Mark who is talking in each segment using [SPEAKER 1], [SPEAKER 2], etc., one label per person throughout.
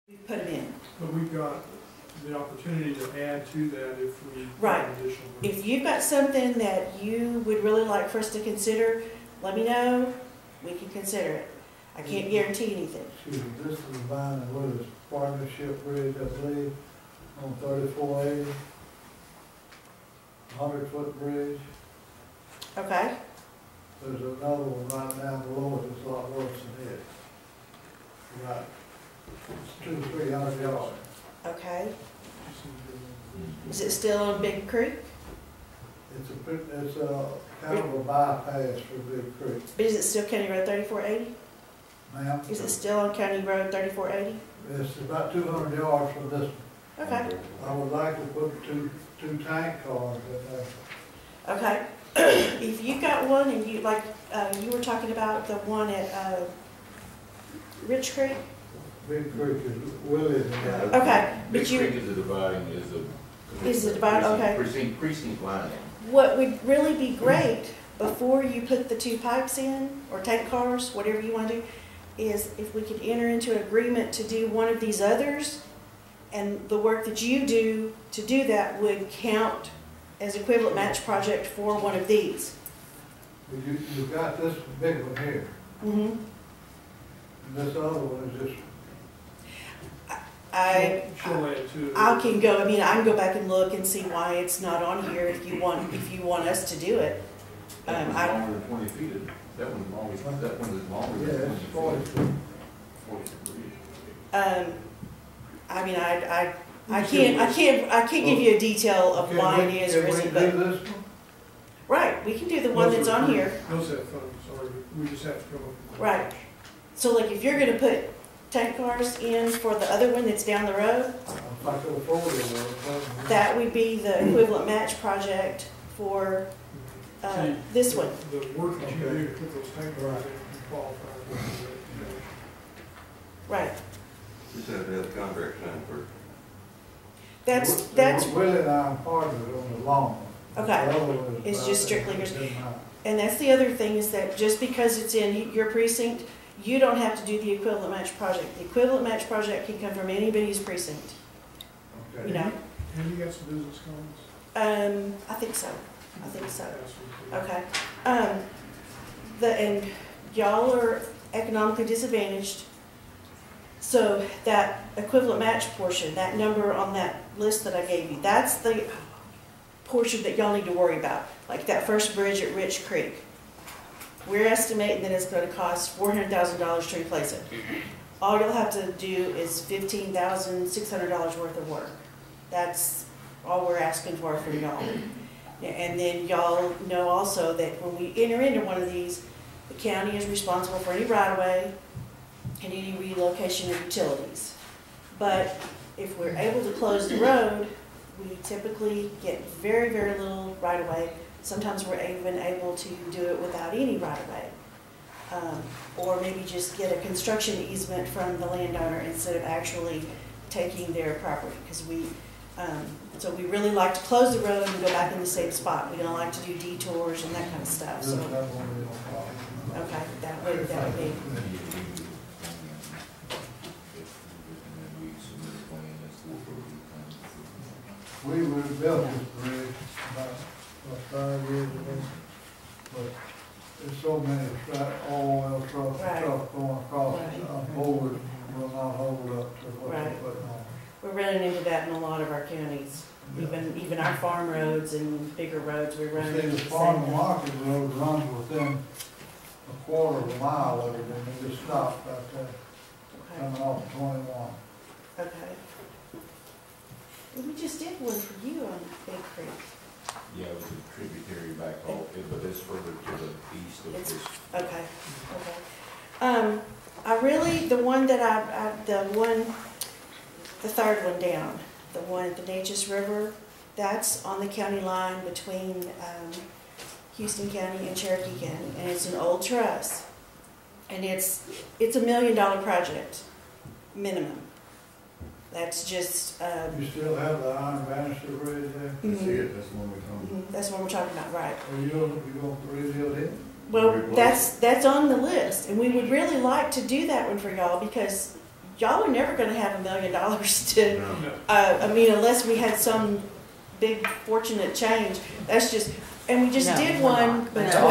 [SPEAKER 1] we put them in.
[SPEAKER 2] But we've got the opportunity to add to that if we
[SPEAKER 1] Right.
[SPEAKER 2] have additional.
[SPEAKER 1] If you've got something that you would really like for us to consider, let me know, we can consider it. I can't guarantee anything.
[SPEAKER 3] Excuse me, this is Vine and Willis Partnership Bridge, I believe, on 3480. 100-foot bridge.
[SPEAKER 1] Okay,
[SPEAKER 3] There's another one right down below it that's a lot worse than it. Right. It's 200-300 yards.
[SPEAKER 1] okay. Is it still on Big Creek?
[SPEAKER 3] It's a kind of a bypass for Big Creek.
[SPEAKER 1] But is it still County Road 3480?
[SPEAKER 3] Ma'am?
[SPEAKER 1] Is it still on County Road 3480?
[SPEAKER 3] It's about 200 yards from this one.
[SPEAKER 1] Okay,
[SPEAKER 3] I would like to put two tank cars in there.
[SPEAKER 1] okay. If you've got one and you, like, you were talking about the one at Rich Creek?
[SPEAKER 3] Big Creek is Willis and that.
[SPEAKER 1] Okay,
[SPEAKER 4] Big
[SPEAKER 1] but you,
[SPEAKER 4] Creek is a dividing,
[SPEAKER 1] Is a divide- okay.
[SPEAKER 4] Precinct line.
[SPEAKER 1] what would really be great before you put the two pipes in, or tank cars, whatever you want to do, is if we could enter into an agreement to do one of these others, and the work that you do to do that would count as equivalent match project for one of these.
[SPEAKER 3] Well, you've got this big one here,
[SPEAKER 1] Mm-hmm.
[SPEAKER 3] and this other one is just,
[SPEAKER 2] She'll add to it.
[SPEAKER 1] I can go, I mean, I can go back and look and see why it's not on here if you want us to do it.
[SPEAKER 4] That one's
[SPEAKER 1] I,
[SPEAKER 4] longer than 20 feet. That one's longer, that one is longer
[SPEAKER 3] yeah,
[SPEAKER 4] than
[SPEAKER 3] it's
[SPEAKER 4] 20
[SPEAKER 3] 40
[SPEAKER 4] feet.
[SPEAKER 3] foot.
[SPEAKER 4] 40 feet.
[SPEAKER 1] I mean, I can't give you a detail of why it is or isn't,
[SPEAKER 3] Can
[SPEAKER 1] but,
[SPEAKER 3] we do this one?
[SPEAKER 1] right, we can do the one that's on here.
[SPEAKER 2] Those have funds, sorry, we just have to come up with.
[SPEAKER 1] Right. So like if you're gonna put tank cars in for the other one that's down the road,
[SPEAKER 3] If I could afford it,
[SPEAKER 1] that would be the equivalent match project for
[SPEAKER 2] See,
[SPEAKER 1] this one.
[SPEAKER 2] The work that you do to put those tank cars in, you qualify for it.
[SPEAKER 1] Right.
[SPEAKER 5] Just have to have the contract signed first.
[SPEAKER 1] That's,
[SPEAKER 3] Willie and I are partners on the long one.
[SPEAKER 1] Okay.
[SPEAKER 3] The other one is
[SPEAKER 1] It's
[SPEAKER 3] about
[SPEAKER 1] just strictly
[SPEAKER 3] that.
[SPEAKER 1] yours.
[SPEAKER 3] It's in mine.
[SPEAKER 1] and that's the other thing is that just because it's in your precinct, you don't have to do the equivalent match project. The equivalent match project can come from anybody's precinct,
[SPEAKER 3] Okay.
[SPEAKER 1] you know?
[SPEAKER 2] Have you got some business cards?
[SPEAKER 1] I think so. I think so.
[SPEAKER 2] Pass them to me.
[SPEAKER 1] Okay. And y'all are economically disadvantaged. So that equivalent match portion, that number on that list that I gave you, that's the portion that y'all need to worry about. Like that first bridge at Rich Creek. We're estimating that it's going to cost $400,000 to replace it. All you'll have to do is $15,600 worth of work. That's all we're asking for y'all. And then y'all know also that when we enter into one of these, the county is responsible for any right-of-way and any relocation of utilities. But if we're able to close the road, we typically get very, very little right-of-way. Sometimes we're even able to do it without any right-of-way. Or maybe just get a construction easement from the landowner instead of actually taking their property. Because so we really like to close the road and go back in the same spot. We don't like to do detours and that kind of stuff. So,
[SPEAKER 3] That one we don't have.
[SPEAKER 1] okay, that would be.
[SPEAKER 3] We rebuilt this bridge about 5 years ago, but there's so many oil trucks
[SPEAKER 1] Right.
[SPEAKER 3] and stuff going across,
[SPEAKER 1] Right.
[SPEAKER 3] board will not hold up to what they're
[SPEAKER 1] Right.
[SPEAKER 3] putting on.
[SPEAKER 1] We're running into that in a lot of our counties. Even our farm roads and bigger roads, we're running
[SPEAKER 3] See,
[SPEAKER 1] into
[SPEAKER 3] the
[SPEAKER 1] the
[SPEAKER 3] farm
[SPEAKER 1] same
[SPEAKER 3] and
[SPEAKER 1] thing.
[SPEAKER 3] market road runs within a quarter of a mile of it, and it just stops right there,
[SPEAKER 1] Okay,
[SPEAKER 3] coming off 21.
[SPEAKER 1] okay. We just did one for you on Big Creek.
[SPEAKER 4] Yeah, it was a tributary back off, but it's further to the east of
[SPEAKER 1] It's-
[SPEAKER 4] this.
[SPEAKER 1] Okay, okay. I really, the one that the third one down, the one at the Neches River, that's on the county line between Houston County and Cherokee County, and it's an old truss. And it's $1 million project, minimum. That's just,
[SPEAKER 3] You still have the iron banister bridge there?
[SPEAKER 4] That's it, that's the one we're talking about.
[SPEAKER 1] that's what we're talking about, right?
[SPEAKER 3] Or you gonna rebuild it?
[SPEAKER 1] Well,
[SPEAKER 4] Replace
[SPEAKER 1] that's on the list, and we would really like to do that one for y'all because y'all are never gonna have $1 million to,
[SPEAKER 5] No.
[SPEAKER 2] No.
[SPEAKER 1] I mean, unless we had some big fortunate change. That's just, and we just
[SPEAKER 6] No,
[SPEAKER 1] did
[SPEAKER 6] we're
[SPEAKER 1] one.
[SPEAKER 6] not.
[SPEAKER 1] But
[SPEAKER 6] No.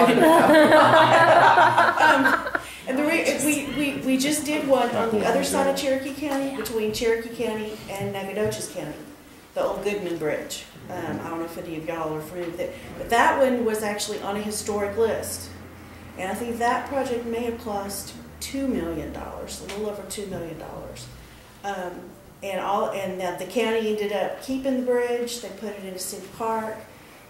[SPEAKER 1] and we just did one on the other side of Cherokee County, between Cherokee County and Nacogdoches County, the old Goodman Bridge. I don't know if any of y'all are familiar with it, but that one was actually on a historic list. And I think that project may have cost $2 million, a little over $2 million. And the county ended up keeping the bridge. They put it in a city park.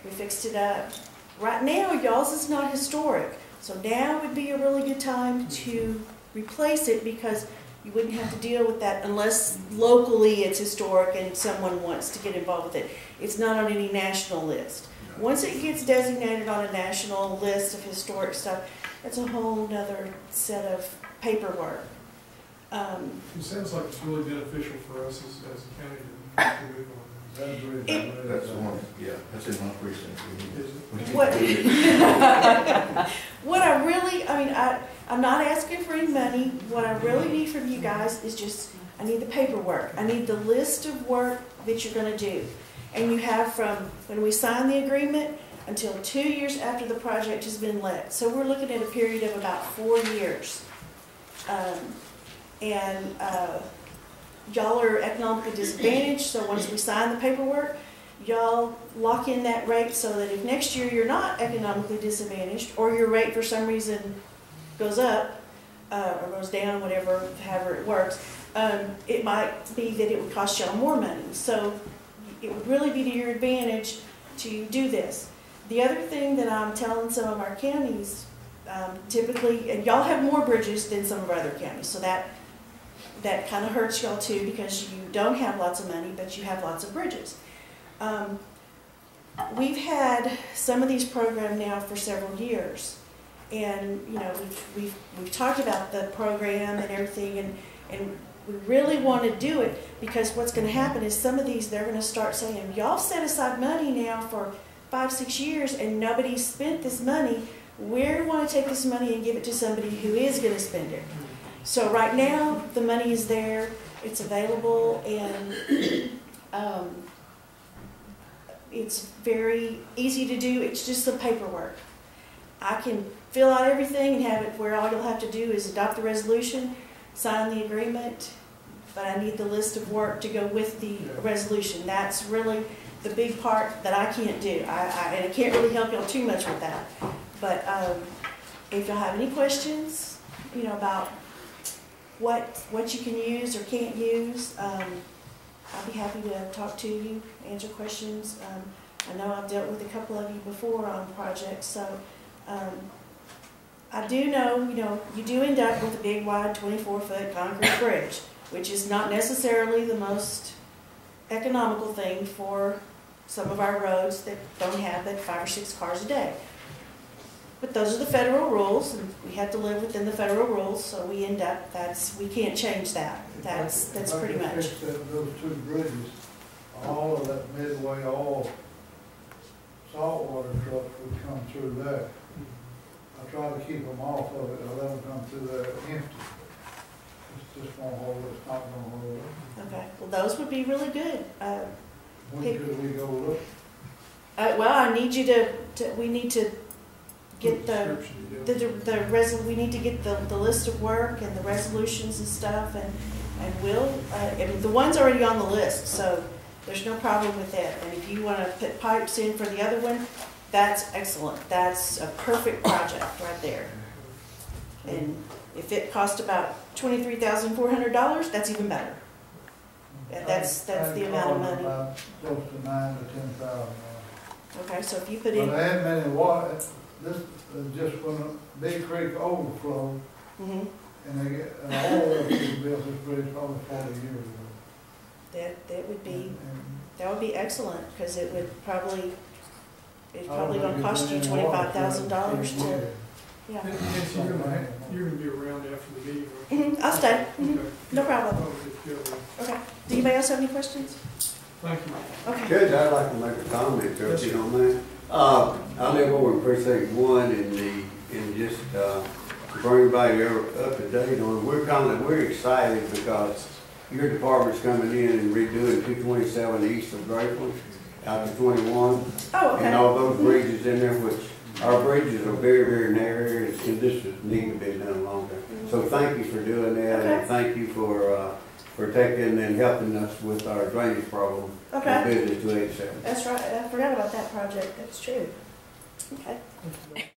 [SPEAKER 1] We fixed it up. Right now, y'all's is not historic, so now would be a really good time to replace it because you wouldn't have to deal with that unless locally it's historic and someone wants to get involved with it. It's not on any national list. Once it gets designated on a national list of historic stuff, that's a whole nother set of paperwork.
[SPEAKER 2] It sounds like it's really beneficial for us as a county to move on.
[SPEAKER 3] That bridge
[SPEAKER 1] It-
[SPEAKER 3] is really
[SPEAKER 4] That's the
[SPEAKER 3] bad.
[SPEAKER 4] one, yeah, that's in my precinct.
[SPEAKER 2] Is it?
[SPEAKER 4] We need
[SPEAKER 1] What-
[SPEAKER 4] to do it.
[SPEAKER 1] What I really, I'm not asking for any money. What I really need from you guys is just, I need the paperwork. I need the list of work that you're gonna do. And you have from when we sign the agreement until 2 years after the project has been let. So we're looking at a period of about 4 years. Y'all are economically disadvantaged, so once we sign the paperwork, y'all lock in that rate so that if next year you're not economically disadvantaged, or your rate for some reason goes up, or goes down, whatever, however it works, it might be that it would cost y'all more money. So it would really be to your advantage to do this. The other thing that I'm telling some of our counties, typically, and y'all have more bridges than some of our other counties, so that kind of hurts y'all too because you don't have lots of money, but you have lots of bridges. We've had some of these programmed now for several years, and you know we've talked about the program and everything, and we really want to do it because what's going to happen is some of these they're going to start saying, y'all set aside money now for 5-6 years and nobody's spent this money. We want to take this money and give it to somebody who is going to spend it. So right now the money is there, it's available, and it's very easy to do. It's just the paperwork. I can fill out everything and have it where all you'll have to do is adopt the resolution, sign the agreement, but I need the list of work to go with the resolution. That's really the big part that I can't do. And I can't really help y'all too much with that. But if y'all have any questions, you know, about what you can use or can't use, I'll be happy to talk to you, answer questions. I know I've dealt with a couple of you before on projects, so I do know, you know, you do end up with a big, wide, 24-foot concrete bridge, which is not necessarily the most economical thing for some of our roads that don't have but 5 or 6 cars a day. But those are the federal rules, and we have to live within the federal rules, so we end up, we can't change that. That's pretty
[SPEAKER 3] If I
[SPEAKER 1] much.
[SPEAKER 3] could fix those 2 bridges, all of that Midway oil saltwater trucks would come through there. I try to keep them off of it, I let them come through there empty. It's just gonna hold, it's not gonna hold up.
[SPEAKER 1] Okay, well, those would be really good.
[SPEAKER 3] When could we go look?
[SPEAKER 1] Well, I need you we need to get we need to get the list of work and the resolutions and stuff, and we'll, I mean, the one's already on the list, so there's no problem with that. And if you want to put pipes in for the other one, that's excellent. That's a perfect project right there. And if it costs about $23,400, that's even better. That's the amount of money.
[SPEAKER 3] About close to 9,000 to 10,000.
[SPEAKER 1] Okay, so if you put
[SPEAKER 3] But
[SPEAKER 1] in,
[SPEAKER 3] there ain't many water, this is just when a big creek overflows,
[SPEAKER 1] mhm,
[SPEAKER 3] and they get, an oil was built this bridge probably 40 years ago.
[SPEAKER 1] that would be,
[SPEAKER 3] And
[SPEAKER 1] that would be excellent, because it's probably
[SPEAKER 3] I don't
[SPEAKER 1] going to
[SPEAKER 3] think
[SPEAKER 1] cost you
[SPEAKER 3] there's any water for
[SPEAKER 1] $25,000
[SPEAKER 3] 10
[SPEAKER 1] to,
[SPEAKER 3] years.
[SPEAKER 1] yeah.
[SPEAKER 2] Nancy, you're gonna be around after the meeting, aren't you?
[SPEAKER 1] Mhm, I'll stay, mhm,
[SPEAKER 2] Okay.
[SPEAKER 1] no problem.
[SPEAKER 2] Oh, good, good.
[SPEAKER 1] Okay, do anybody else have any questions?
[SPEAKER 2] Thank you.
[SPEAKER 1] Okay.
[SPEAKER 7] Judge, I'd like to make a comment there, if you don't mind. I live over in precinct 1 and just, bring everybody up to date on, we're excited because your department's coming in and redoing 227 east of Grapeland, out to 21.
[SPEAKER 1] Oh, okay.
[SPEAKER 7] And all those bridges in there, which our bridges are very, very narrow areas, and this has needed to be done longer. So thank you for doing that,
[SPEAKER 1] Okay.
[SPEAKER 7] and thank you for taking and helping us with our drainage problem.
[SPEAKER 1] Okay.
[SPEAKER 7] Business 287.
[SPEAKER 1] That's right, I forgot about that project, that's true. Okay.